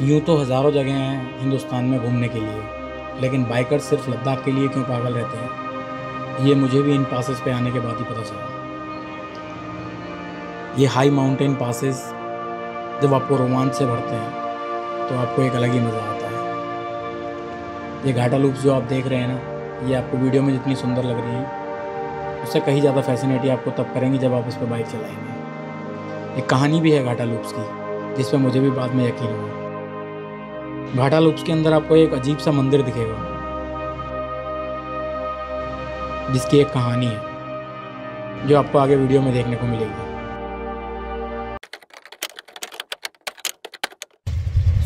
यूँ तो हज़ारों जगह हैं हिंदुस्तान में घूमने के लिए, लेकिन बाइकर्स सिर्फ लद्दाख के लिए क्यों पागल रहते हैं, ये मुझे भी इन पासेस पे आने के बाद ही पता चला। ये हाई माउंटेन पासेस जब आपको रोमांच से भरते हैं तो आपको एक अलग ही मज़ा आता है। ये घाटा लूप्स जो आप देख रहे हैं ना, ये आपको वीडियो में जितनी सुंदर लग रही है उससे कहीं ज़्यादा फैसिनेटी आपको तब करेंगी जब आप इस पर बाइक चलाएंगे। एक कहानी भी है घाटा लूप्स की, जिस पर मुझे भी बाद में यकीन हुआ। घाटा लूप्स के अंदर आपको एक अजीब सा मंदिर दिखेगा जिसकी एक कहानी है जो आपको आगे वीडियो में देखने को मिलेगी।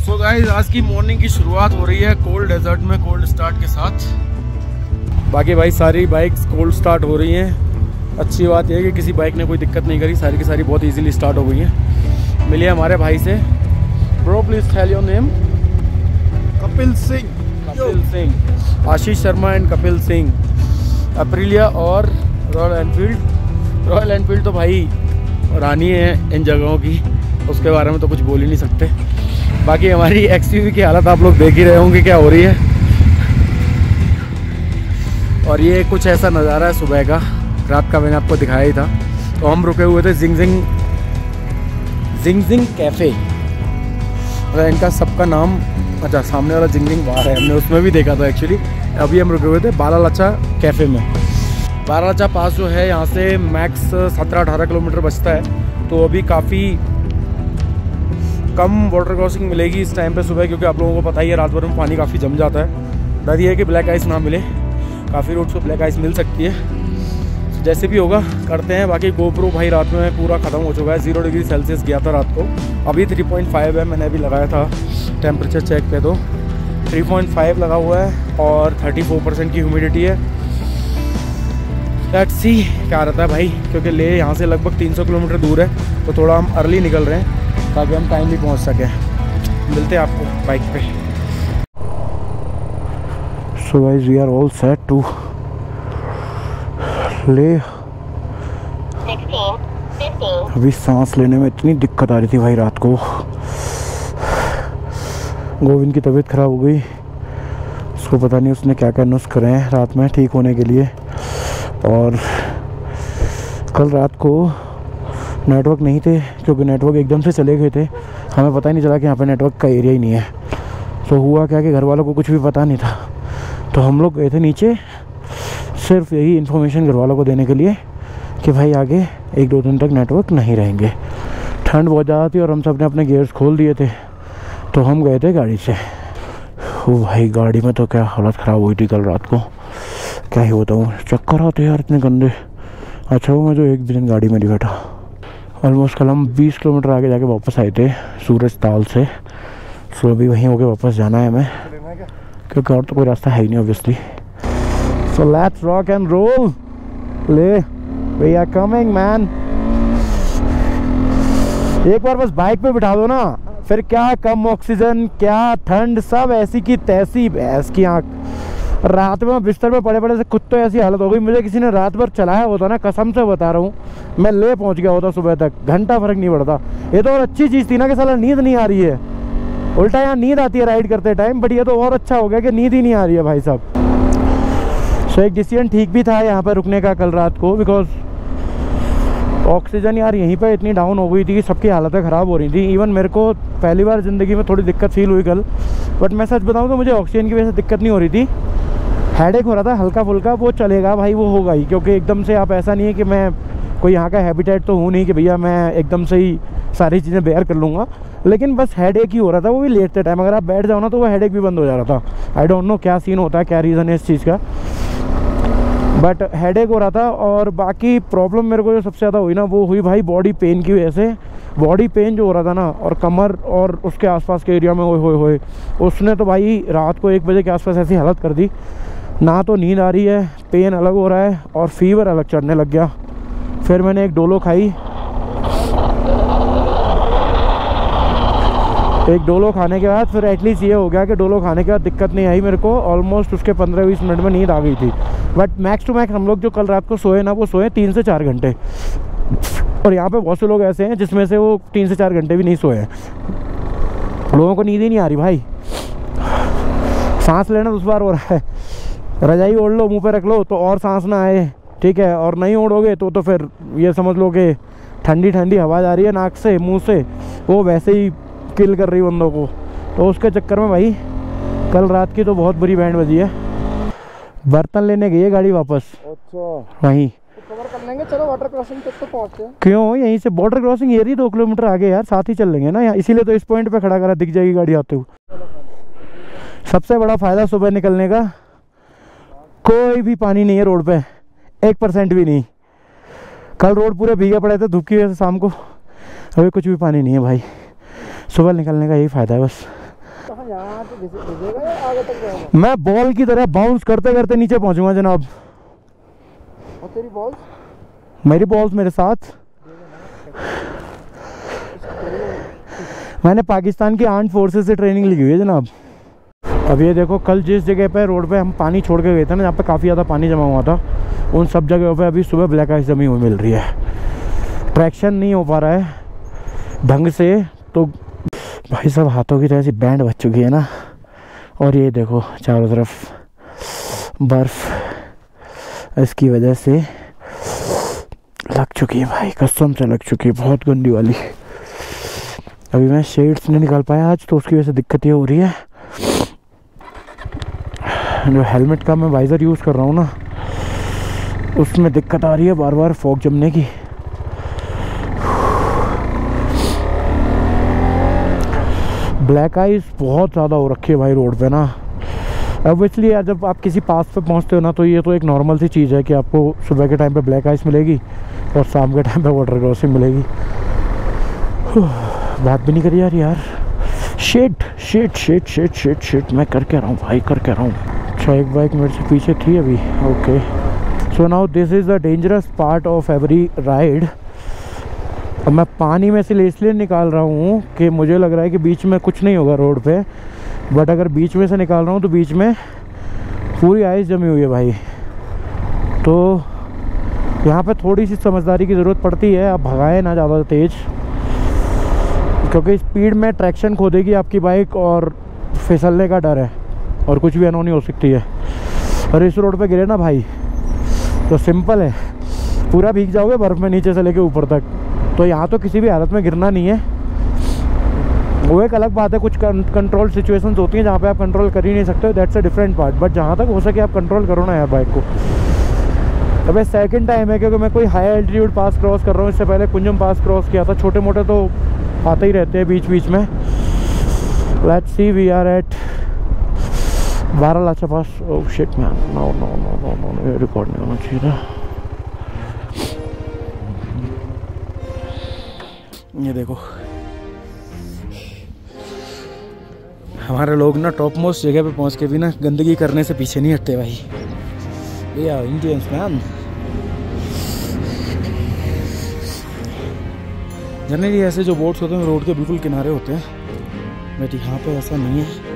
सो गाइस, आज की मॉर्निंग की शुरुआत हो रही है कोल्ड डेजर्ट में कोल्ड स्टार्ट के साथ। बाकी भाई सारी बाइक्स कोल्ड स्टार्ट हो रही हैं। अच्छी बात यह है कि किसी बाइक ने कोई दिक्कत नहीं करी, सारी की सारी बहुत इजीली स्टार्ट हो गई हैं। मिलिए हमारे भाई से। Bro please tell your name. Kapil Singh. Kapil Singh, Ashish Sharma and Kapil Singh. Aprilia और रॉयल एनफील्ड। रॉयल एनफील्ड तो भाई रानी है इन जगहों की, उसके बारे में तो कुछ बोल ही नहीं सकते। बाकी हमारी एक्सयूवी की हालत आप लोग देख ही रहे होंगे क्या हो रही है। और ये कुछ ऐसा नज़ारा है सुबह का, रात का मैंने आपको दिखाया ही था। तो हम रुके हुए थे जिंगजिंग कैफ़े, मतलब इनका सबका नाम, अच्छा सामने वाला जिंगजिंग बार है, हमने उसमें भी देखा था एक्चुअली। अभी हम रुके हुए थे बारालाचा कैफ़े में। बारालाचा पास जो है यहाँ से मैक्स 17-18 किलोमीटर बचता है। तो अभी काफ़ी कम वाटर क्रॉसिंग मिलेगी इस टाइम पे सुबह, क्योंकि आप लोगों को पता ही है रात भर में पानी काफ़ी जम जाता है। डर ये है कि ब्लैक आइस ना मिले, काफ़ी रूट्स को ब्लैक आइस मिल सकती है। जैसे भी होगा करते हैं। बाकी गोप्रो भाई रात में पूरा ख़त्म हो चुका है। 0 डिग्री सेल्सियस गया था रात को, अभी 3.5 है। मैंने अभी लगाया था टेम्परेचर चेक पे, तो 3.5 लगा हुआ है और 34% की ह्यूमिडिटी है। लेट्स सी क्या रहता है भाई, क्योंकि ले यहाँ से लगभग 300 किलोमीटर दूर है, तो थोड़ा हम अर्ली निकल रहे हैं ताकि हम टाइमली पहुँच सकें। मिलते हैं आपको बाइक पे। So guys, we are all set to Leh. अभी सांस लेने में इतनी दिक्कत आ रही थी भाई रात को। गोविंद की तबीयत ख़राब हो गई, उसको पता नहीं उसने क्या क्या नुस्खे करे हैं रात में ठीक होने के लिए। और कल रात को नेटवर्क नहीं थे, क्योंकि नेटवर्क एकदम से चले गए थे। हमें पता ही नहीं चला कि यहाँ पे नेटवर्क का एरिया ही नहीं है। तो हुआ क्या कि घर वालों को कुछ भी पता नहीं था, तो हम लोग गए थे नीचे सिर्फ यही इन्फॉर्मेशन घर वालों को देने के लिए कि भाई आगे 1-2 दिन तक नेटवर्क नहीं रहेंगे। ठंड बहुत ज़्यादा थी और हम सब ने अपने गियर्स खोल दिए थे, तो हम गए थे गाड़ी से। वो भाई गाड़ी में तो क्या हालत ख़राब हुई थी कल रात को, क्या ही बताऊँ। चक्कर आते यार इतने गंदे। अच्छा वो मैं जो एक दिन गाड़ी में नहीं बैठा। ऑलमोस्ट कल हम 20 किलोमीटर आगे जाके वापस आए थे सूरज ताल से। सो अभी वहीं होके वापस जाना है हमें, क्योंकि और तो कोई रास्ता है ही नहीं obviously. So let's rock and roll. Leh, we are coming man. एक बार बस बाइक पे बिठा दो ना, फिर क्या कम ऑक्सीजन, क्या ठंड, सब ऐसी की तैसी भैंस की आँख। रात में बिस्तर में पड़े पड़े से खुद तो ऐसी हालत हो गई। मुझे किसी ने रात भर चलाया होता ना, कसम से बता रहा हूँ, मैं ले पहुँच गया होता सुबह तक, घंटा फर्क नहीं पड़ता। ये तो और अच्छी चीज़ थी ना कि साला नींद नहीं आ रही है। उल्टा यहाँ नींद आती है राइड करते टाइम, बट ये तो और अच्छा हो गया कि नींद ही नहीं आ रही है भाई साहब। सो एक डिसीजन ठीक भी था यहाँ पर रुकने का कल रात को, बिकॉज ऑक्सीजन यार यहीं पर इतनी डाउन हो गई थी कि सबकी हालतें ख़राब हो रही थी। इवन मेरे को पहली बार ज़िंदगी में थोड़ी दिक्कत फील हुई कल, बट मैं सच बताऊँ तो मुझे ऑक्सीजन की वजह से दिक्कत नहीं हो रही थी। हेडेक हो रहा था हल्का फुल्का, वो चलेगा भाई, वो होगा ही, क्योंकि एकदम से आप ऐसा नहीं है कि मैं कोई यहाँ का हैबिटेट तो हूँ नहीं कि भैया मैं एकदम से ही सारी चीज़ें बेयर कर लूँगा। लेकिन बस हेडेक ही हो रहा था, वो भी लेटते टाइम। अगर आप बैठ जाओ ना तो वो हेडेक भी बंद हो जा रहा था। आई डोंट नो क्या सीन होता है, क्या रीज़न है इस चीज़ का, बट हेडेक हो रहा था। और बाकी प्रॉब्लम मेरे को जो सबसे ज़्यादा हुई ना, वो हुई भाई बॉडी पेन की वजह से। बॉडी पेन जो हो रहा था ना, और कमर और उसके आसपास के एरिया में होए उसने तो भाई रात को 1 बजे के आसपास ऐसी हालत कर दी, ना तो नींद आ रही है, पेन अलग हो रहा है और फीवर अलग चढ़ने लग गया। फिर मैंने एक डोलो खाई। एक डोलो खाने के बाद फिर एटलीस्ट ये हो गया कि डोलो खाने के बाद दिक्कत नहीं आई मेरे को। ऑलमोस्ट उसके 15-20 मिनट में नींद आ गई थी। बट मैक्स टू मैक्स हम लोग जो कल रात को सोए ना, वो सोए 3 से 4 घंटे। और यहाँ पे बहुत से लोग ऐसे हैं जिसमें से वो 3 से 4 घंटे भी नहीं सोए हैं। लोगों को नींद ही नहीं आ रही भाई, सांस लेना दुश्वार हो रहा है। रजाई ओढ़ लो, मुंह पे रख लो तो और सांस ना आए, ठीक है, और नहीं ओढ़ोगे तो फिर ये समझ लो कि ठंडी ठंडी हवा जा रही है नाक से मुंह से, वो वैसे ही किल कर रही बंदों को। तो उसके चक्कर में भाई कल रात की तो बहुत बुरी बैंड बजी है। बर्तन लेने गई है गाड़ी वापस। अच्छा, वहीं तो कवर कर लेंगे, चलो वाटर क्रॉसिंग तक तो पहुंचते हैं। क्यों, यहीं से बॉर्डर क्रॉसिंग ये रही 2 किलोमीटर आगे यार, साथ ही चल लेंगे ना यार, इसीलिए तो इस पॉइंट पे खड़ा करा, दिख जाएगी गाड़ी आते हुए। सबसे बड़ा फायदा सुबह निकलने का, कोई भी पानी नहीं है रोड पे, 1% भी नहीं। कल रोड पूरे भीगे पड़े थे धूप की वजह से शाम को, अभी कुछ भी पानी नहीं है भाई। सुबह निकलने का यही फायदा है बस। यहाँ तो भिजेगा या आगे तक जाएगा? मैं बॉल की तरह बाउंस करते करते नीचे पहुंचूंगा जनाब। और तेरी बॉल? मेरी बॉल्स मेरे साथ। मैंने पाकिस्तान की आर्म्ड फोर्सेस से ट्रेनिंग ली हुई है जनाब। अब ये देखो, कल जिस जगह पे रोड पे हम पानी छोड़ के गए थे ना, जहाँ पे काफ़ी ज़्यादा पानी जमा हुआ था, उन सब जगहों पे अभी सुबह ब्लैक आइस जमी हुई मिल रही है। ट्रैक्शन नहीं हो पा रहा है ढंग से, तो भाई सब हाथों की तरह से बैंड बच चुकी है ना। और ये देखो चारों तरफ बर्फ़ इसकी वजह से लग चुकी है भाई, कसम से लग चुकी है, बहुत गंदी वाली। अभी मैं शेड्स नहीं निकाल पाया आज, तो उसकी वजह से दिक्कत ये हो रही है। जो हेलमेट का मैं वाइज़र यूज़ कर रहा हूँ ना, उसमें दिक्कत आ रही है बार बार फॉग जमने की। ब्लैक आइस बहुत ज़्यादा हो रखी है भाई रोड पे ना। अब इसलिए यार जब आप किसी पास पे पहुंचते हो ना, तो ये तो एक नॉर्मल सी चीज़ है कि आपको सुबह के टाइम पे ब्लैक आइस मिलेगी और शाम के टाइम पे वाटर क्रॉसिंग मिलेगी। बात भी नहीं करी यार। शिट मैं कर क्या रहा हूँ भाई, कर क्या रहा हूँ। अच्छा, एक बाइक मेरे से पीछे थी अभी। Okay, so now this is the dangerous part of every ride. अब मैं पानी में से इसलिए निकाल रहा हूँ कि मुझे लग रहा है कि बीच में कुछ नहीं होगा रोड पे, बट अगर बीच में से निकाल रहा हूँ तो बीच में पूरी आइस जमी हुई है भाई। तो यहाँ पे थोड़ी सी समझदारी की ज़रूरत पड़ती है। आप भगाए ना ज़्यादा तेज़, क्योंकि स्पीड में ट्रैक्शन खो देगी आपकी बाइक और फिसलने का डर है, और कुछ भी अनहोनी हो सकती है। और इस रोड पे गिरे ना भाई तो सिंपल है, पूरा भीग जाओगे बर्फ़ में नीचे से लेके ऊपर तक। तो यहाँ तो किसी भी हालत में गिरना नहीं है। वो एक अलग बात है, कुछ कंट्रोल सिचुएशंस होती हैं जहाँ पे आप कंट्रोल कर ही नहीं सकते, that's a different part. But जहाँ तक हो सके आप कंट्रोल करो ना यार बाइक को। अब ये सेकंड टाइम है क्योंकि मैं कोई हाई एल्टीट्यूड पास क्रॉस कर रहा हूँ। इससे पहले कुंजम पास क्रॉस किया था। छोटे मोटे तो आते ही रहते हैं बीच बीच में। Let's see, we are at Baralacha pass. Oh shit man, no, ये रिकॉर्ड नहीं होना चाहिए था। ये देखो हमारे लोग ना टॉप मोस्ट जगह पे पहुंच के भी ना गंदगी करने से पीछे नहीं हटते भाई। ये इंडियंस मैन। जनरली ऐसे जो बोट्स होते हैं रोड के बिल्कुल किनारे होते हैं, बट यहाँ पे ऐसा नहीं है।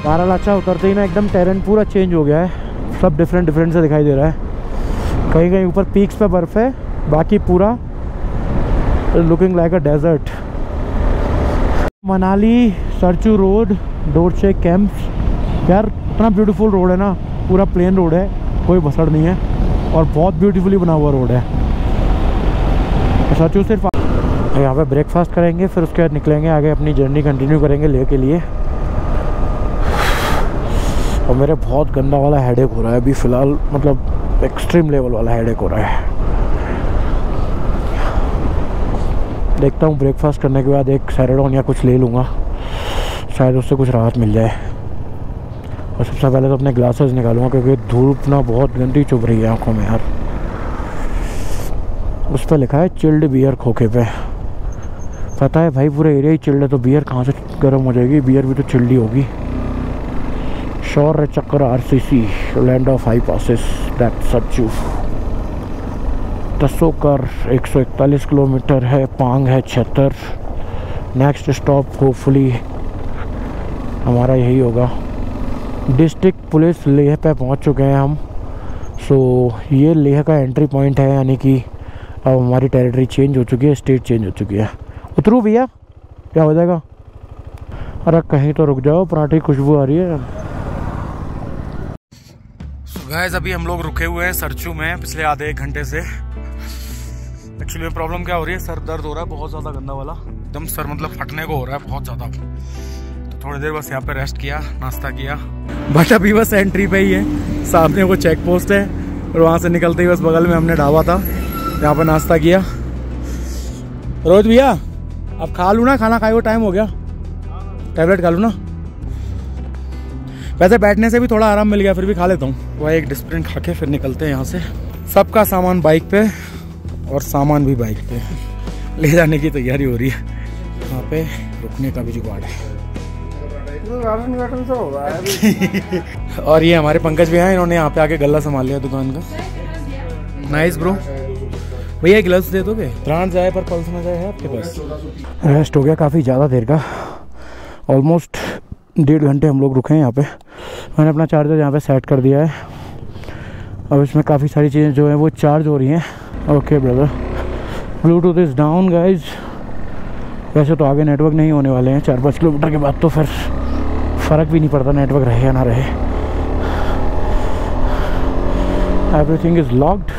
बारालाचा उतरते ही ना एकदम टेरेन पूरा चेंज हो गया है। सब डिफरेंट से दिखाई दे रहा है। कहीं कहीं ऊपर पीक्स पे बर्फ़ है, बाकी पूरा looking like a desert. Manali Sarchu road, Dorche camps. यार इतना ब्यूटीफुल रोड है ना, पूरा प्लेन रोड है, कोई भसड़ नहीं है और बहुत ब्यूटीफुली बना हुआ रोड है। सरचू सिर्फ यहाँ पे ब्रेकफास्ट करेंगे, फिर उसके बाद निकलेंगे आगे, अपनी जर्नी कंटिन्यू करेंगे लेह के लिए। और मेरे बहुत गंदा वाला हेडेक हो रहा है अभी फ़िलहाल, मतलब एक्सट्रीम लेवल वाला हेडेक हो रहा है। देखता हूँ ब्रेकफास्ट करने के बाद एक सैरेडोन या कुछ ले लूँगा, शायद उससे कुछ राहत मिल जाए। और सबसे पहले तो अपने ग्लासेस निकालूंगा क्योंकि धूप ना बहुत गंदी चुभ रही है आँखों में यार। उस पर लिखा है चिल्ड बियर खोखे पे। पता है भाई पूरे एरिया ही चिल्ड है, तो बियर कहाँ से गर्म हो जाएगी, बियर भी तो चिल्ड ही होगी। Shaurya Chakra RCC, land of high passes, that Sarchu. Tsokar 141 kilometre है, पांग है 76। नेक्स्ट स्टॉप होपफुली हमारा यही होगा। डिस्ट्रिक्ट पुलिस लेह पे पहुंच चुके हैं हम। सो ये लेह का एंट्री पॉइंट है, यानी कि अब हमारी टेरिटरी चेंज हो चुकी है, स्टेट चेंज हो चुकी है। उतरू भैया, क्या हो जाएगा? अरे कहीं तो रुक जाओ, पराठे की खुशबू आ रही है। गाइस अभी हम लोग रुके हुए हैं सरचू में पिछले आधे 1 घंटे से। एक्चुअली में प्रॉब्लम क्या हो रही है, सर दर्द हो रहा है बहुत ज़्यादा गंदा वाला, एकदम सर मतलब फटने को हो रहा है बहुत ज़्यादा। तो थोड़ी देर बस यहाँ पे रेस्ट किया, नाश्ता किया, बट अभी बस एंट्री पे ही है। सामने वो चेक पोस्ट है और वहाँ से निकलते ही बस बगल में हमने ढाबा था, यहाँ पे नाश्ता किया। रोज भैया अब खा लूँ ना, खाना खाए हुआ टाइम हो गया, टैबलेट खा लूँ ना। वैसे बैठने से भी थोड़ा आराम मिल गया, फिर भी खा लेता हूँ। वह एक डिस्प्रिन खा के फिर निकलते हैं यहाँ से। सबका सामान बाइक पे और सामान भी बाइक पे ले जाने की तैयारी हो रही है। यहाँ पे रुकने का भी जुगाड़ है। और ये हमारे पंकज भी हैं, इन्होंने यहाँ पे आके गल्ला संभाल लिया दुकान का। Nice bro. भैया ग्लव्स दे दोगे? ब्रांड जाए पर पल्स में जाए है आपके पास। रेस्ट हो गया काफ़ी ज़्यादा देर का, ऑलमोस्ट 1.5 घंटे हम लोग रुके हैं यहाँ पे। मैंने अपना चार्जर यहाँ पे सेट कर दिया है, अब इसमें काफ़ी सारी चीज़ें जो हैं वो चार्ज हो रही हैं। Okay brother, Bluetooth is down guys. वैसे तो आगे नेटवर्क नहीं होने वाले हैं, 4-5 किलोमीटर के बाद तो फिर फ़र्क भी नहीं पड़ता नेटवर्क रहे या ना रहे। Everything is locked,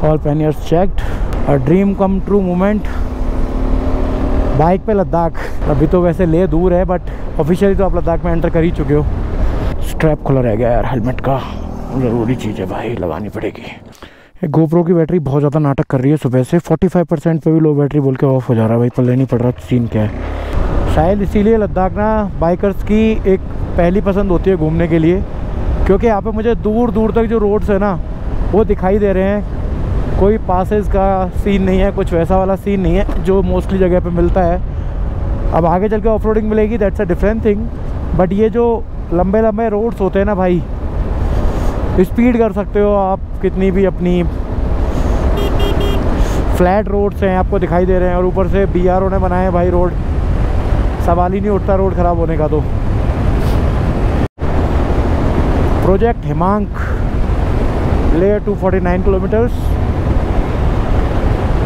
all panniers checked. A dream come true moment, bike पे लद्दाख। अभी तो वैसे ले दूर है, बट ऑफिशियली तो आप लद्दाख में एंटर कर ही चुके हो। स्ट्रैप खुला रह गया यार, हेलमेट का ज़रूरी चीज़ है भाई, लगानी पड़ेगी। गोप्रो की बैटरी बहुत ज़्यादा नाटक कर रही है सुबह से, 45% पे भी लो बैटरी बोल के ऑफ हो जा रहा है भाई, पल्ले नहीं पड़ रहा सीन क्या है। शायद इसीलिए लद्दाख ना बाइकर्स की एक पहली पसंद होती है घूमने के लिए, क्योंकि यहाँ पे मुझे दूर दूर तक जो रोड्स है ना वो दिखाई दे रहे हैं। कोई पासेस का सीन नहीं है, कुछ वैसा वाला सीन नहीं है जो मोस्टली जगह पे मिलता है। अब आगे चल के ऑफ रोडिंग मिलेगी, that's a different thing, but ये जो लंबे लंबे रोड्स होते हैं ना भाई, स्पीड कर सकते हो आप कितनी भी। अपनी फ्लैट रोड्स हैं आपको दिखाई दे रहे हैं, और ऊपर से BRO ने बनाए हैं भाई रोड, सवाल ही नहीं उठता रोड ख़राब होने का। तो प्रोजेक्ट हिमांक ले 249 किलोमीटर्स।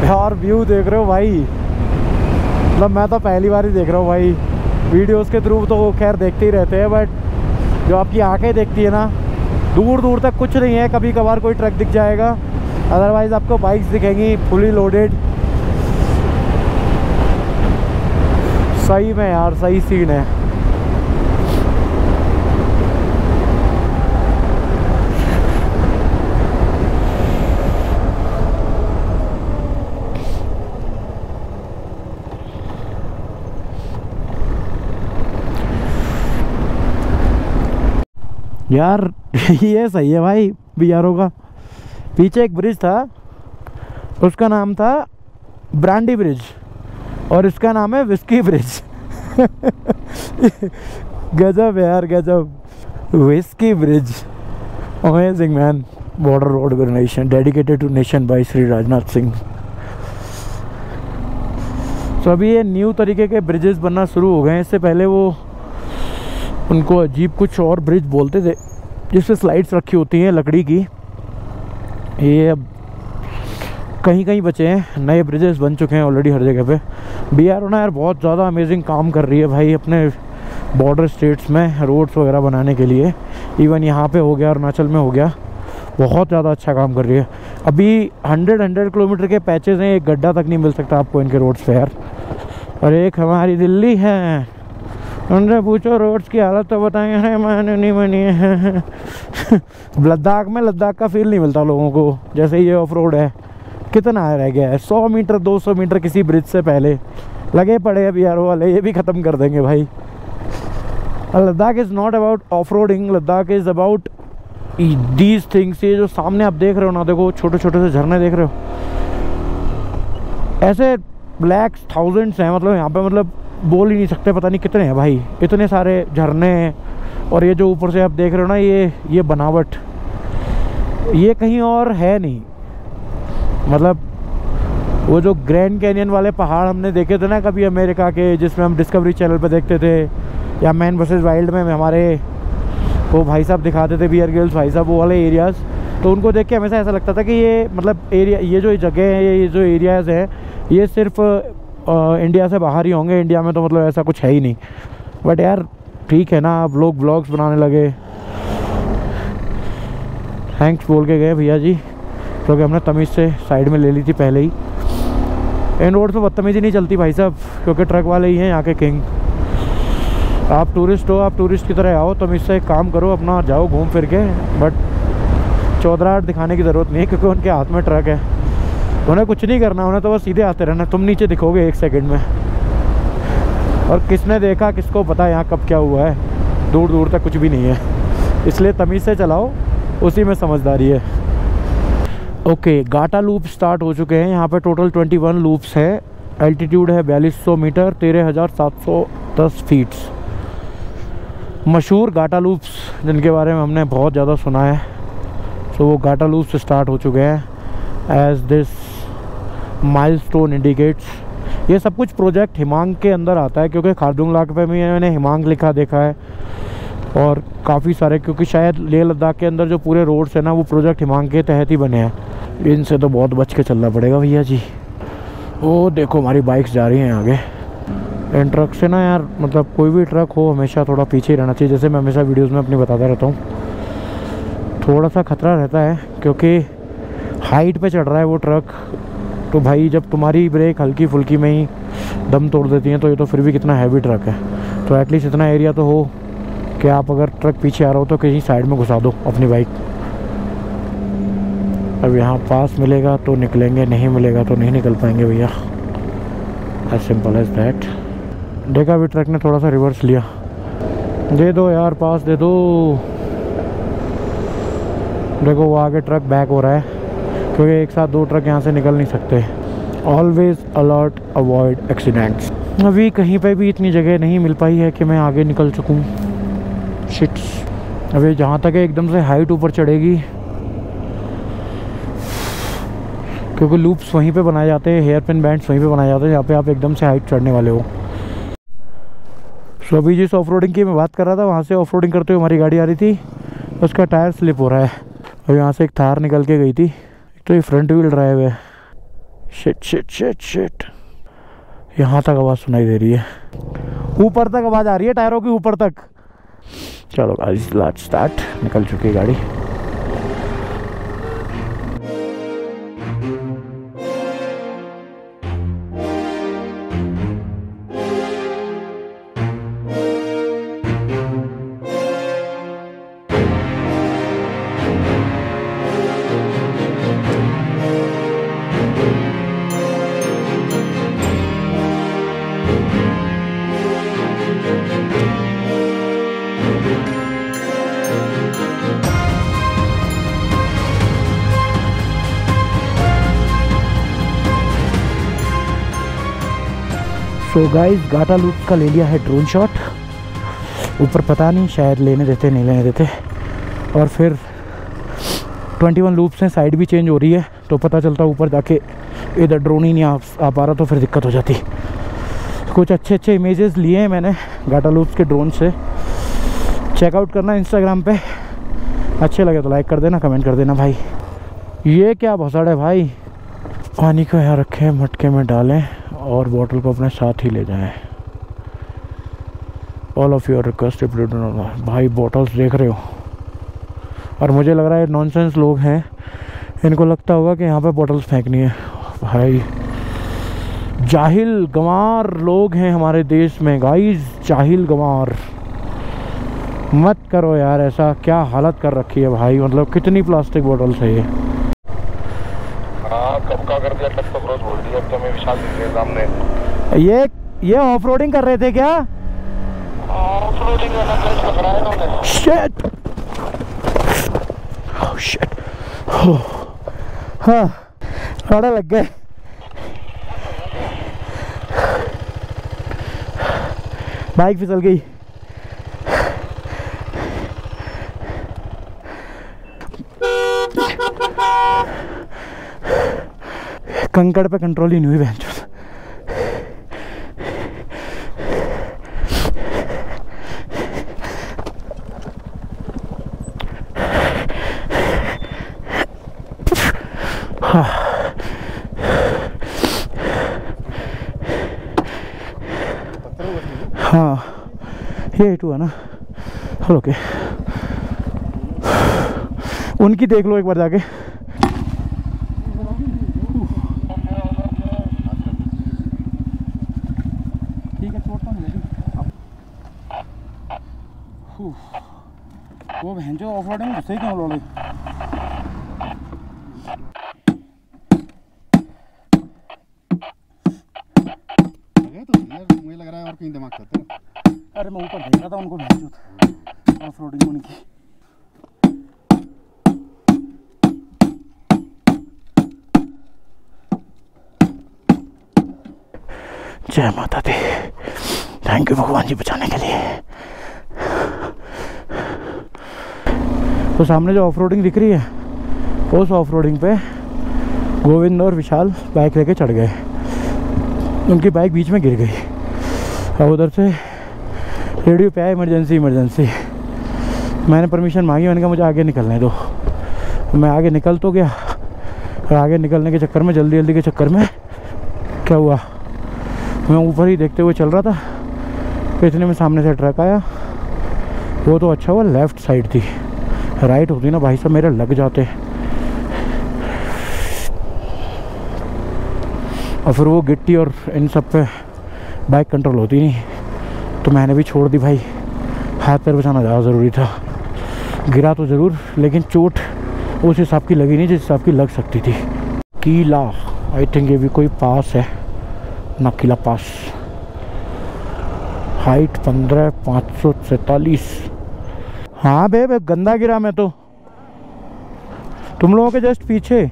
यार व्यू देख रहे हो भाई, मतलब मैं तो पहली बार ही देख रहा हूँ भाई। वीडियोस के थ्रू तो खैर देखते ही रहते हैं, बट जो आपकी आंखें देखती है ना, दूर दूर तक कुछ नहीं है। कभी कभार कोई ट्रक दिख जाएगा, अदरवाइज आपको बाइक्स दिखेंगी फुली लोडेड। सही में यार सही सीन है। यार ये सही है भाई BRO का। पीछे एक ब्रिज था, उसका नाम था ब्रांडी ब्रिज, और इसका नाम है विस्की ब्रिज। गजब यार गजब, whisky bridge, amazing man. Border road organisation dedicated to nation by Shri Rajnath Singh. तो अभी ये न्यू तरीके के ब्रिजेस बनना शुरू हो गए हैं। इससे पहले वो उनको अजीब कुछ और ब्रिज बोलते थे, जिसपे स्लाइड्स रखी होती हैं लकड़ी की। ये अब कहीं कहीं बचे हैं, नए ब्रिजेस बन चुके हैं ऑलरेडी हर जगह पे। BRO ना यार बहुत ज़्यादा अमेजिंग काम कर रही है भाई अपने बॉर्डर स्टेट्स में रोड्स वगैरह बनाने के लिए। इवन यहाँ पे हो गया, अरुणाचल में हो गया, बहुत ज़्यादा अच्छा काम कर रही है। अभी 100 किलोमीटर के पैचेस हैं, एक गड्ढा तक नहीं मिल सकता आपको इनके रोड्स पे यार। और एक हमारी दिल्ली है, उनसे पूछो रोड्स की हालत तो बताएंगे, अरे मैंने नहीं बनी है। लद्दाख में लद्दाख का फील नहीं मिलता लोगों को, जैसे ये ऑफ रोड है। कितना रह गया है, 100 मीटर 200 मीटर किसी ब्रिज से पहले लगे पड़े हैं BRO वाले, ये भी ख़त्म कर देंगे भाई। Ladakh is not about off roading, Ladakh is about these things. ये जो सामने आप देख रहे हो ना, देखो छोटे छोटे से झरने देख रहे हो, ऐसे ब्लैक्स थाउजेंड्स हैं। मतलब यहाँ पे मतलब बोल ही नहीं सकते, पता नहीं कितने हैं भाई, इतने सारे झरने और ये जो ऊपर से आप देख रहे हो ना, ये बनावट ये कहीं और है नहीं। मतलब वो जो ग्रैंड कैनियन वाले पहाड़ हमने देखे थे ना कभी अमेरिका के, जिसमें हम डिस्कवरी चैनल पे देखते थे, या मैन वर्सेस वाइल्ड में हमारे वो भाई साहब दिखाते थे, बियर ग्रिल्स भाई साहब, वो वाले एरियाज़, तो उनको देख के हमेशा ऐसा लगता था कि ये मतलब एरिया, ये जो जगह है, ये जो एरियाज़ हैं, ये सिर्फ इंडिया से बाहर ही होंगे, इंडिया में तो मतलब ऐसा कुछ है ही नहीं। बट यार ठीक है ना, अब लोग ब्लॉग्स बनाने लगे। थैंक्स बोल के गए भैया जी, क्योंकि हमने तमीज़ से साइड में ले ली थी पहले ही। इन रोड पे बदतमीजी नहीं चलती भाई साहब, क्योंकि ट्रक वाले ही हैं यहाँ के किंग। आप टूरिस्ट हो, आप टूरिस्ट की तरह आओ, तमीज़ से एक काम करो, अपना जाओ घूम फिर के, बट चौधराहट दिखाने की ज़रूरत नहीं है, क्योंकि उनके हाथ में ट्रक है। उन्हें कुछ नहीं करना, उन्हें तो बस सीधे आते रहना। तुम नीचे दिखोगे 1 सेकंड में, और किसने देखा किसको पता यहाँ कब क्या हुआ है, दूर दूर तक कुछ भी नहीं है। इसलिए तमीज़ से चलाओ, उसी में समझदारी है। ओके, गाटा लूप स्टार्ट हो चुके हैं। यहाँ पे टोटल 21 लूप्स है। एल्टीट्यूड है 4200 मीटर, 13,710 फीट्स। मशहूर गाटा लूप्स जिनके बारे में हमने बहुत ज़्यादा सुना है, तो वो गाटा लूप्स स्टार्ट हो चुके हैं। एज दिस माइलस्टोन इंडिकेट्स, ये सब कुछ प्रोजेक्ट हिमांग के अंदर आता है, क्योंकि खारदुंगला पे भी मैंने हिमांग लिखा देखा है, और काफ़ी सारे, क्योंकि शायद लेह लद्दाख के अंदर जो पूरे रोड्स हैं ना, वो प्रोजेक्ट हिमांग के तहत ही बने हैं। इनसे तो बहुत बच के चलना पड़ेगा भैया जी। वो देखो हमारी बाइक्स जा रही हैं आगे। इन ट्रक से ना यार, मतलब कोई भी ट्रक हो हमेशा थोड़ा पीछे ही रहना चाहिए, जैसे मैं हमेशा वीडियोस में अपनी बताता रहता हूँ। थोड़ा सा खतरा रहता है, क्योंकि हाइट पे चढ़ रहा है वो ट्रक, तो भाई जब तुम्हारी ब्रेक हल्की फुल्की में ही दम तोड़ देती हैं, तो ये तो फिर भी कितना हैवी ट्रक है। तो एटलीस्ट इतना एरिया तो हो कि आप अगर ट्रक पीछे आ रहा हो तो कहीं साइड में घुसा दो अपनी बाइक। अब यहाँ पास मिलेगा तो निकलेंगे, नहीं मिलेगा तो नहीं निकल पाएंगे भैया, एज सिंपल एज दैट। देखा अभी ट्रक ने थोड़ा सा रिवर्स लिया। दे दो यार, पास दे दो। देखो वो आगे ट्रक बैक हो रहा है, क्योंकि एक साथ 2 ट्रक यहाँ से निकल नहीं सकते। Always alert, avoid accidents. अभी कहीं पे भी इतनी जगह नहीं मिल पाई है कि मैं आगे निकल सकूँ। शिट्स, अभी जहाँ तक है एकदम से हाइट ऊपर चढ़ेगी, क्योंकि लूप्स वहीं पे बनाए जाते हैं, हेयर पिन बैंड्स वहीं पे बनाए जाते हैं जहाँ पे आप एकदम से हाइट चढ़ने वाले हो। सो अभी जिस ऑफ रोडिंग की मैं बात कर रहा था, वहाँ से ऑफ रोडिंग करते हुए हमारी गाड़ी आ रही थी, उसका टायर स्लिप हो रहा है। और यहाँ से एक थार निकल के गई थी, तो ये फ्रंट व्हील ड्राइव है। शिट शिट शिट शिट, यहाँ तक आवाज़ सुनाई दे रही है, ऊपर तक आवाज़ आ रही है टायरों की, ऊपर तक। चलो गाइस, लेट्स स्टार्ट। निकल चुकी है गाड़ी। तो गाइस, गाटा लूप का ले लिया है ड्रोन शॉट। ऊपर पता नहीं शायद लेने देते नहीं लेने देते। और फिर 21 लूप्स हैं, साइड भी चेंज हो रही है, तो पता चलता ऊपर जाके इधर ड्रोन ही नहीं आ पा रहा, तो फिर दिक्कत हो जाती। कुछ अच्छे इमेजेस लिए हैं मैंने गाटा लूप्स के ड्रोन से, चेकआउट करना इंस्टाग्राम पे। अच्छे लगे तो लाइक कर देना, कमेंट कर देना भाई। ये क्या भसड़ है भाई। पानी को यहाँ रखें, मटके में डालें और बोतल को अपने साथ ही ले जाएं। ऑल ऑफ योर रिक्वेस्ट भाई, बोटल्स देख रहे हो, और मुझे लग रहा है नॉनसेंस लोग हैं, इनको लगता होगा कि यहाँ पे बोटल्स फेंकनी है। भाई जाहिल गंवार लोग हैं हमारे देश में गाइस, जाहिल गंवार। मत करो यार ऐसा, क्या हालत कर रखी है भाई, मतलब कितनी प्लास्टिक बोटल्स है ये। कब का कर दिया, तक तो क्रॉस बोल दिया, अब तो मैं विशाल दिख रहे सामने। ये ऑफ रोडिंग कर रहे थे क्या? ऑफ रोडिंग वाला क्लच पकड़ा है इन्होंने। शिट, ओह शिट, हाँ थोड़ा लग गए। बाइक फिसल गई। कंकड़ पे कंट्रोल ही नहीं हुई बहन चोद। हाँ ये A2 है ना। ओके उनकी देख लो एक बार जाके। ठीक है चोट तो नहीं लगी। वो बहन जो ऑफ रोडिंग उससे ही क्यों लोड़े। मुझे लग रहा है और कहीं दिमाग करते हैं। अरे मैं ऊपर देख रहा था उनको बहन चोद ऑफ रोडिंग उनकी। जय माता दी। थैंक यू भगवान जी बचाने के लिए। तो सामने जो ऑफ रोडिंग दिख रही है उस ऑफ रोडिंग पे गोविंद और विशाल बाइक लेके चढ़ गए। उनकी बाइक बीच में गिर गई। अब उधर से रेडियो पे आया इमरजेंसी इमरजेंसी। मैंने परमिशन मांगी, मैंने कहा मुझे आगे निकलने दो। मैं आगे निकल तो गया और आगे निकलने के चक्कर में जल्दी जल्दी के चक्कर में क्या हुआ, मैं ऊपर ही देखते हुए चल रहा था। तो इतने में सामने से ट्रक आया। वो तो अच्छा हुआ लेफ़्ट साइड थी, राइट होती ना भाई साहब मेरे लग जाते। और फिर वो गिट्टी और इन सब पे बाइक कंट्रोल होती नहीं, तो मैंने भी छोड़ दी भाई। हाथ पैर बचाना ज़्यादा ज़रूरी था। गिरा तो ज़रूर लेकिन चोट उस हिसाब की लगी नहीं जिस हिसाब की लग सकती थी। किला आई थिंक ये भी कोई पास है, नकीला पास। हाइट 15,543। हाँ बे गंदा गिरा मैं तो, तुम लोगों के जस्ट पीछे।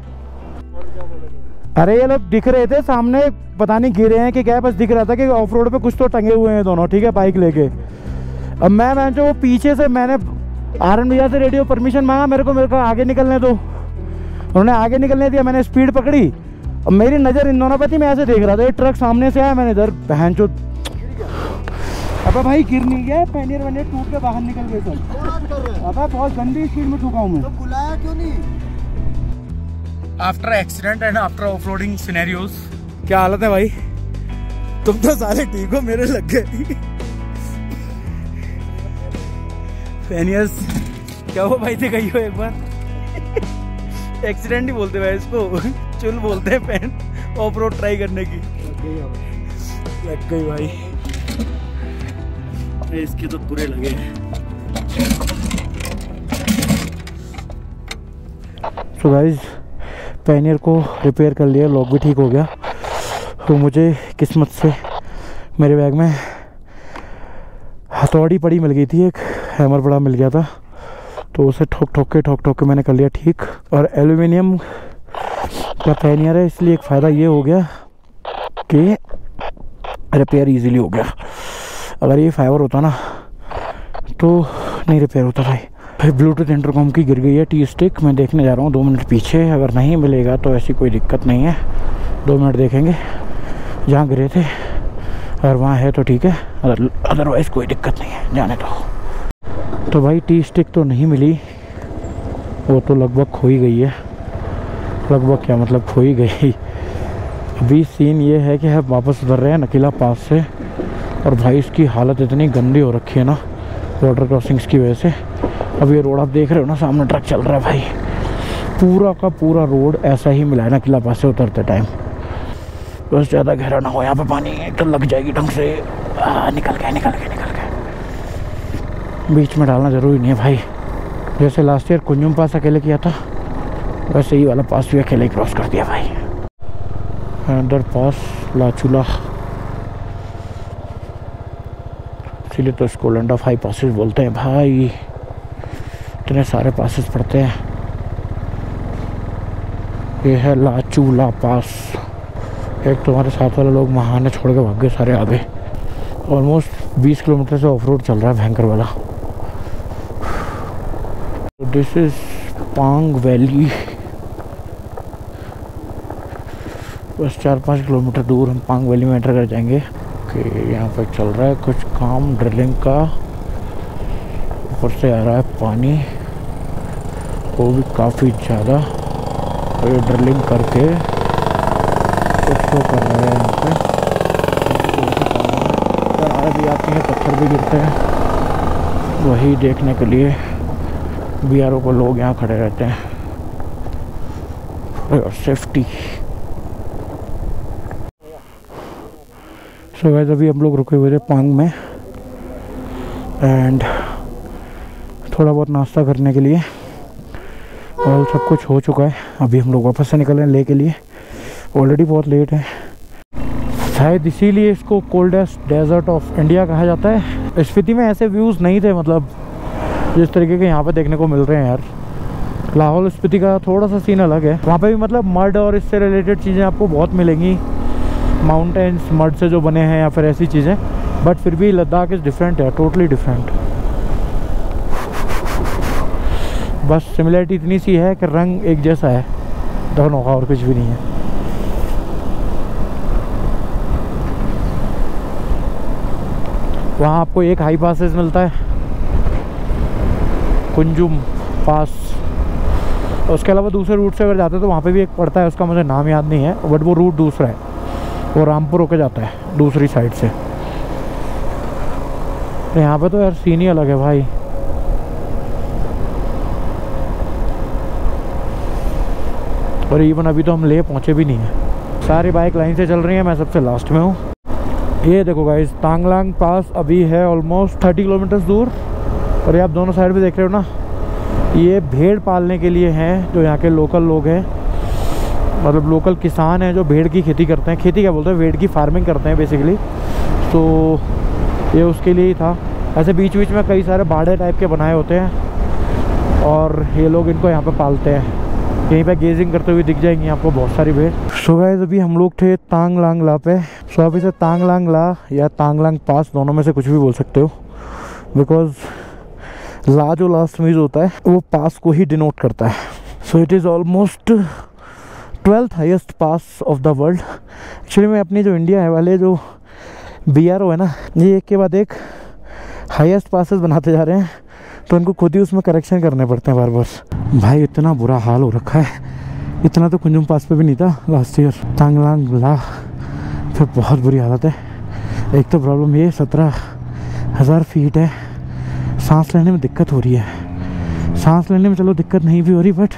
अरे ये लोग दिख रहे थे सामने, पता नहीं गिरे हैं कि क्या, बस दिख रहा था कि ऑफ रोड पे कुछ तो टंगे हुए हैं दोनों, ठीक है, बाइक लेके। अब मैं जो वो पीछे से मैंने आरन भैया से रेडियो परमिशन मांगा, मेरे को आगे निकलने दो। उन्होंने आगे निकलने दिया, मैंने स्पीड पकड़ी। अब मेरी नज़र इन दोनों पे थी, मैं ऐसे देख रहा था, ये ट्रक सामने से आया, मैंने इधर बहन चो। अब भाई गिर नहीं गया, पैनियर वैनियर टूट के बाहर निकल गए सब। अब बहुत गंदी स्पीड में ठुका हूँ मैं। तो बुलाया क्यों नहीं? After accident and after off roading scenarios क्या हालत है भाई? तुम तो सारे ठीक हो, मेरे लग गए। पैनियर्स क्या हो भाई थे कही हो एक बार। एक्सीडेंट ही बोलते भाई इसको, चुल बोलते हैं पैन ऑफ रोड ट्राई करने की। लग गई भाई, इसके तो पूरे लगे हैं। सो गाइस पैनियर को रिपेयर कर लिया, लॉक भी ठीक हो गया। तो मुझे किस्मत से मेरे बैग में हथौड़ी पड़ी मिल गई थी, एक हैमर बड़ा मिल गया था, तो उसे ठोक ठोक के मैंने कर लिया ठीक। और एल्यूमिनियम का पैनियर है, इसलिए एक फ़ायदा ये हो गया कि रिपेयर इजीली हो गया। अगर ये फाइबर होता ना तो नहीं रिपेयर होता भाई। भाई ब्लूटूथ इंटरकॉम की गिर गई है टी स्टिक, मैं देखने जा रहा हूँ 2 मिनट पीछे। अगर नहीं मिलेगा तो ऐसी कोई दिक्कत नहीं है, 2 मिनट देखेंगे जहाँ गिरे थे, अगर वहाँ है तो ठीक है, अदरवाइज़ कोई दिक्कत नहीं है, जाने दो। तो भाई टी स्टिक तो नहीं मिली, वो तो लगभग खो ही गई है। लगभग क्या मतलब खो ही गई। अभी सीन ये है कि हम वापस उतर रहे हैं नकीला पास से, और भाई इसकी हालत इतनी गंदी हो रखी है ना वाटर क्रॉसिंग्स की वजह से। अब ये रोड आप देख रहे हो ना, सामने ट्रक चल रहा है भाई, पूरा का पूरा रोड ऐसा ही मिला है नकीला पास से उतरते टाइम। बस ज़्यादा गहरा ना हो, यहाँ पे पानी तो लग जाएगी ढंग से। निकल गए। बीच में डालना ज़रूरी नहीं है भाई, जैसे लास्ट ईयर कुंजुम पास अकेले किया था वैसे ही वाला पास भी अकेले ही क्रॉस कर दिया भाई। अंडर पास लाचूला, इसीलिए तो इसको लैंड ऑफ हाई पासेस बोलते हैं भाई, इतने सारे पासेस पड़ते हैं। ये है लाचूला पास। एक तुम्हारे साथ वाले लोग महाने छोड़ के भाग गए सारे आगे। ऑलमोस्ट 20 किलोमीटर से ऑफ रोड चल रहा है भयंकर वाला। दिस इज पांग वैली। बस 4-5 किलोमीटर दूर हम पांग वैली में एंटर कर जाएंगे। कि यहाँ पर चल रहा है कुछ काम ड्रिलिंग का, ऊपर से आ रहा है पानी, वो भी काफ़ी ज़्यादा। तो ये ड्रिलिंग करके कुछ तो कर रहे हैं यहाँ पे। दरारें भी आती हैं, पत्थर भी गिरते हैं, वही देखने के लिए BRO को लोग यहाँ खड़े रहते हैं और सेफ्टी। सो गाइस अभी हम लोग रुके हुए थे पांग में एंड थोड़ा बहुत नाश्ता करने के लिए, और सब कुछ हो चुका है। अभी हम लोग वापस से निकल रहे हैं ले के लिए, ऑलरेडी बहुत लेट है। शायद इसीलिए इसको कोल्डेस्ट डेजर्ट ऑफ इंडिया कहा जाता है। स्पीति में ऐसे व्यूज़ नहीं थे मतलब जिस तरीके के यहाँ पे देखने को मिल रहे हैं यार। लाहौल स्पीति का थोड़ा सा सीन अलग है, वहाँ पे भी मतलब मड और इससे रिलेटेड चीज़ें आपको बहुत मिलेंगी, माउंटेन्स मड से जो बने हैं या फिर ऐसी चीज़ें, बट फिर भी लद्दाख इज़ डिफरेंट है, टोटली डिफरेंट। बस सिमिलरिटी इतनी सी है कि रंग एक जैसा है दोनों का, और कुछ भी नहीं है। वहाँ आपको एक हाई पासेस मिलता है, कुंजुम पास। उसके अलावा दूसरे रूट से अगर जाते हैं तो वहाँ पे भी एक पड़ता है, उसका मुझे नाम याद नहीं है, बट वो रूट दूसरा है, वो रामपुर होके जाता है दूसरी साइड से। तो यहाँ पे तो यार सीन ही अलग है भाई। और इवन अभी तो हम ले पहुँचे भी नहीं हैं, सारी बाइक लाइन से चल रही हैं, मैं सबसे लास्ट में हूँ। ये देखो गाइस तांगलांग पास अभी है ऑलमोस्ट 30 किलोमीटर दूर, और ये आप दोनों साइड पे देख रहे हो ना, ये भेड़ पालने के लिए हैं जो यहाँ के लोकल लोग हैं, मतलब लोकल किसान हैं जो भेड़ की खेती करते हैं। खेती क्या बोलते हैं, भेड़ की फार्मिंग करते हैं बेसिकली। तो ये उसके लिए ही था। ऐसे बीच बीच में कई सारे बाड़े टाइप के बनाए होते हैं, और ये लोग इनको यहाँ पे पालते हैं। यहीं पे गेजिंग करते हुए दिख जाएंगी आपको बहुत सारी भेड़। सो गाइस अभी हम लोग थे तांगलांग ला पे। सो अभी से तांगलांग ला या तांगलांग पास, दोनों में से कुछ भी बोल सकते हो, बिकॉज ला जो लास्ट में होता है वो पास को ही डिनोट करता है। So it is almost 12th highest pass of the world. Actually में अपनी जो इंडिया है वाले जो BRO है ना, ये एक के बाद एक हाईएस्ट पासेस बनाते जा रहे हैं, तो उनको खुद ही उसमें करेक्शन करने पड़ते हैं बार बार। भाई इतना बुरा हाल हो रखा है, इतना तो कुंजुम पास पे भी नहीं था लास्ट ईयर। तांगलांग ला फिर बहुत बुरी हालत है। एक तो प्रॉब्लम ये 17,000 फीट है, सांस लेने में दिक्कत हो रही है। सांस लेने में चलो दिक्कत नहीं भी हो रही, बट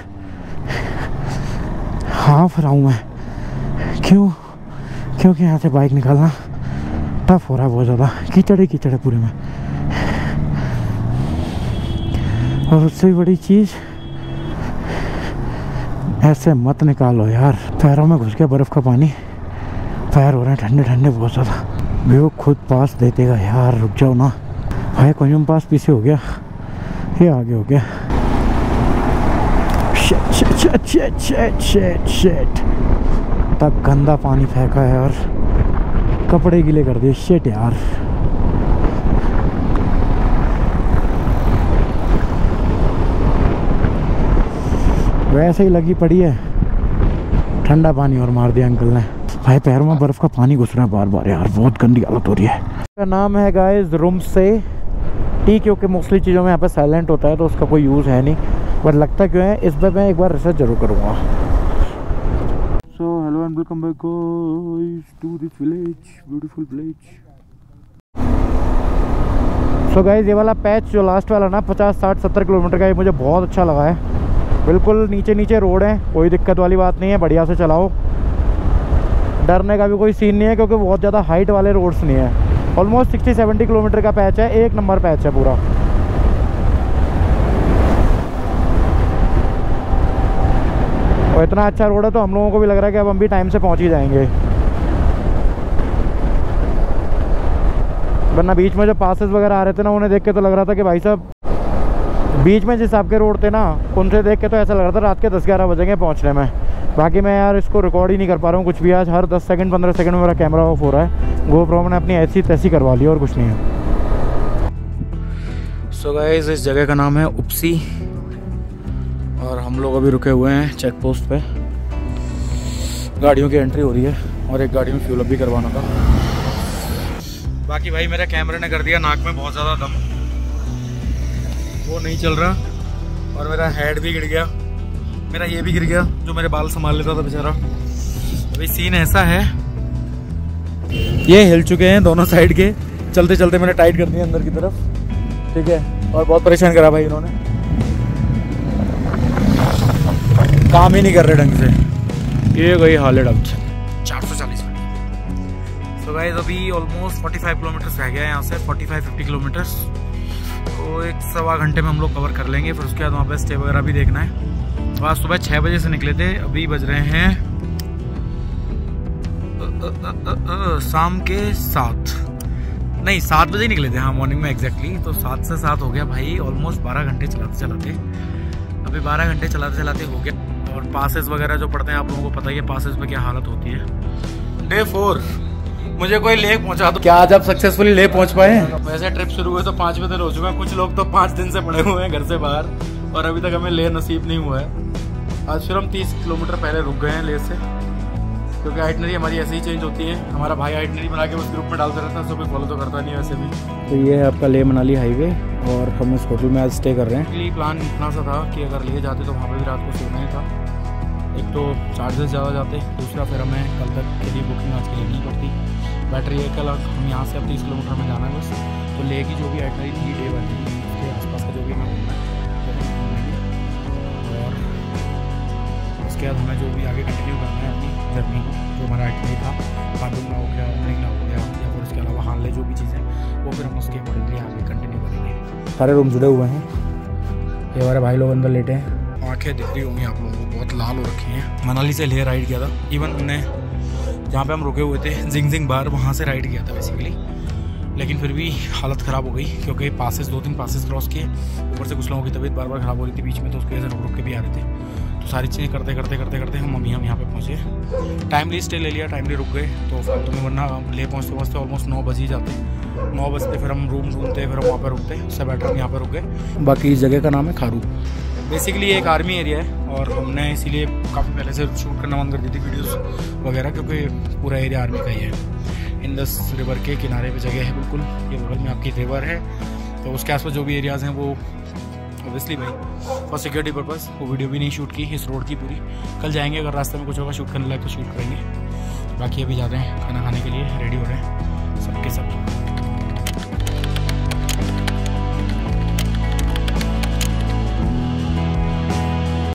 हाफ रहा हूँ मैं। क्यों? क्योंकि यहाँ से बाइक निकालना टफ हो रहा है बहुत ज़्यादा, कीचड़ ही कीचड़ है पूरे में। और उससे भी बड़ी चीज़, ऐसे मत निकालो यार, पैरों में घुस गया बर्फ़ का पानी, पैर हो रहे हैं ठंडे ठंडे बहुत ज़्यादा। भी वो खुद पास दे देगा यार, रुक जाओ ना भाई। कुंजुम पास पीछे हो गया, ये आगे हो गया। शिट तब गंदा पानी फेंका है यार, कपड़े गीले कर दिए। शिट यार, वैसे ही लगी पड़ी है, ठंडा पानी और मार दिया अंकल ने। भाई पैरों में बर्फ़ का पानी घुस रहा है बार बार यार, बहुत गंदी हालत हो रही है। इसका नाम है गाइस रूम से टी, क्योंकि मोस्टली चीज़ों में यहाँ पे साइलेंट होता है तो उसका कोई यूज़ है नहीं, बट लगता क्यों है इस पर मैं एक बार रिसर्च जरूर करूँगा। So hello and welcome back guys to this village, beautiful village. So guys ये वाला पैच जो लास्ट वाला ना 50, 60, 70 किलोमीटर का, ये मुझे बहुत अच्छा लगा है। बिल्कुल नीचे नीचे रोड है, कोई दिक्कत वाली बात नहीं है, बढ़िया से चलाओ, डरने का भी कोई सीन नहीं है, क्योंकि बहुत ज़्यादा हाइट वाले रोड्स नहीं है। ऑलमोस्ट 60-70 किलोमीटर का पैच है, एक नंबर पैच है पूरा। और इतना अच्छा रोड है तो हम लोगों को भी लग रहा है कि अब हम भी टाइम से पहुंच ही जाएंगे, वरना बीच में जो पासेस वगैरह आ रहे थे ना, उन्हें देख के तो लग रहा था कि भाई साहब बीच में जिस हिसाब के रोड थे ना, उनसे देख के तो ऐसा लग रहा था रात के 10-11 बजेंगे पहुंचने में। बाकी मैं यार इसको रिकॉर्ड ही नहीं कर पा रहा हूँ कुछ भी आज। हर 10 सेकंड 15 सेकंड में मेरा कैमरा ऑफ हो रहा है। GoPro मैंने अपनी ऐसी तैसी करवा ली और कुछ नहीं है। सो गाइस इस जगह का नाम है उपसी, और हम लोग अभी रुके हुए हैं चेक पोस्ट पे। गाड़ियों की एंट्री हो रही है और एक गाड़ी में फ्यूल अप भी करवाना था। बाकी भाई मेरे कैमरे ने कर दिया नाक में बहुत ज़्यादा दम, वो नहीं चल रहा और मेरा हेड भी गिर गया, मेरा ये भी गिर गया जो मेरे बाल संभाल लेता था बेचारा। अभी सीन ऐसा है, ये हिल चुके हैं दोनों साइड के, चलते चलते मैंने टाइट कर दिया अंदर की तरफ, ठीक है। और बहुत परेशान करा भाई इन्होंने, काम ही नहीं कर रहे ढंग से। ये गई हाल है डब 440 में। तो गाइस अभी ऑलमोस्ट 45 किलोमीटर्स रह गया है यहाँ से, 45-50 किलोमीटर्स। तो 1-1.25 घंटे में हम लोग कवर कर लेंगे। फिर उसके बाद वहाँ पे स्टे वगैरह भी देखना है। तो आज सुबह 6 बजे से निकले थे, अभी बज रहे हैं शाम के 7 बजे निकले थे, हाँ मॉर्निंग में एग्जैक्टली। तो 7 से 7 हो गया भाई, ऑलमोस्ट 12 घंटे चलाते चलाते, अभी 12 घंटे चलाते चलाते हो गया। और पासेस वगैरह जो पड़ते हैं आप लोगों को पता ही है पासेस में क्या हालत होती है। डे 4 मुझे कोई ले पहुंचा दो। क्या आज आप सक्सेसफुली ले पहुंच पाए? वैसे ट्रिप शुरू हुए तो 5वें दिन हो चुका है, कुछ लोग तो 5 दिन से पड़े हुए हैं घर से बाहर और अभी तक हमें ले नसीब नहीं हुआ है। आज फिर हम 30 किलोमीटर पहले रुक गए हैं ले से, क्योंकि आइटनरी हमारी ऐसे ही चेंज होती है। हमारा भाई आइटनरी बना के उस ग्रुप में डालते रहता है, उसको कोई फॉलो तो करता नहीं है वैसे भी। तो ये है आपका लेह मनाली हाईवे और हम इस होटल में आज स्टे कर रहे हैं। प्लान इतना सा था कि अगर ले जाते तो वहाँ पे भी रात को सोना ही था। एक तो चार्जेस ज़्यादा जाते, दूसरा फिर हमें कल तक के लिए बुकिंग आज के लिए नहीं पड़ती। बैटरी एक अलग, हम यहाँ से अब 30 किलोमीटर में जाना है बस। तो ले की जो भी आइटनरी थी डे वन थी, उसके आसपास का जो भी हमें घूमना है और उसके बाद हमें जो भी आगे कंटिन्यू करना है अपनी जर्नी को, जो हमारा आइटनरी था काबुलना हो गया, उमरिंगला हो गया, या फिर उसके अलावा हाल जो भी चीज़ें वो फिर हम उसके अकॉर्डिंगली आगे कंटिन्यू करेंगे। सारे रूम जुड़े हुए हैं। ये हमारे भाई लोग अंदर लेटे हैं, आँखें दिख रही होंगी आप लोगों को, बहुत लाल हो रखी हैं। मनाली से लेह राइड किया था, इवन हमने जहाँ पे हम रुके हुए थे जिंगजिंग बार, वहाँ से राइड किया था बेसिकली। लेकिन फिर भी हालत ख़राब हो गई क्योंकि पासेस 2-3 पासेस क्रॉस किए, ऊपर से कुछ लोगों की तबीयत बार बार ख़राब हो रही थी बीच में, तो उसकी वजह से रुक के भी आ रहे थे। तो सारी चीज़ें करते करते हम यहाँ पे पहुँचे। टाइमली स्टे ले लिया, टाइमली रुक गए तो फालतू में, वरना ले पहुँचते ऑलमोस्ट 9 बज ही जाते। 9 बजते फिर हम रूम ढूंढते, फिर हम वहाँ पर रुकते, उससे बेटर हम यहाँ पर रुक गए। बाकी इस जगह का नाम है खारू। बेसिकली एक आर्मी एरिया है और हमने इसीलिए काफ़ी पहले से शूट करना बंद कर दी थी वीडियोस वगैरह, क्योंकि पूरा एरिया आर्मी का ही है। इंडस रिवर के किनारे पे जगह है बिल्कुल, ये बगल में आपकी रिवर है, तो उसके आसपास जो भी एरियाज़ हैं वो ऑब्वियसली भाई फॉर सिक्योरिटी पर्पज़ वो वीडियो भी नहीं शूट की इस रोड की पूरी। कल जाएंगे, अगर रास्ते में कुछ होगा शूट करने लगे तो शूट करेंगे। बाकी अभी जाते हैं खाना खाने के लिए, रेडी हो रहे हैं सबके सब।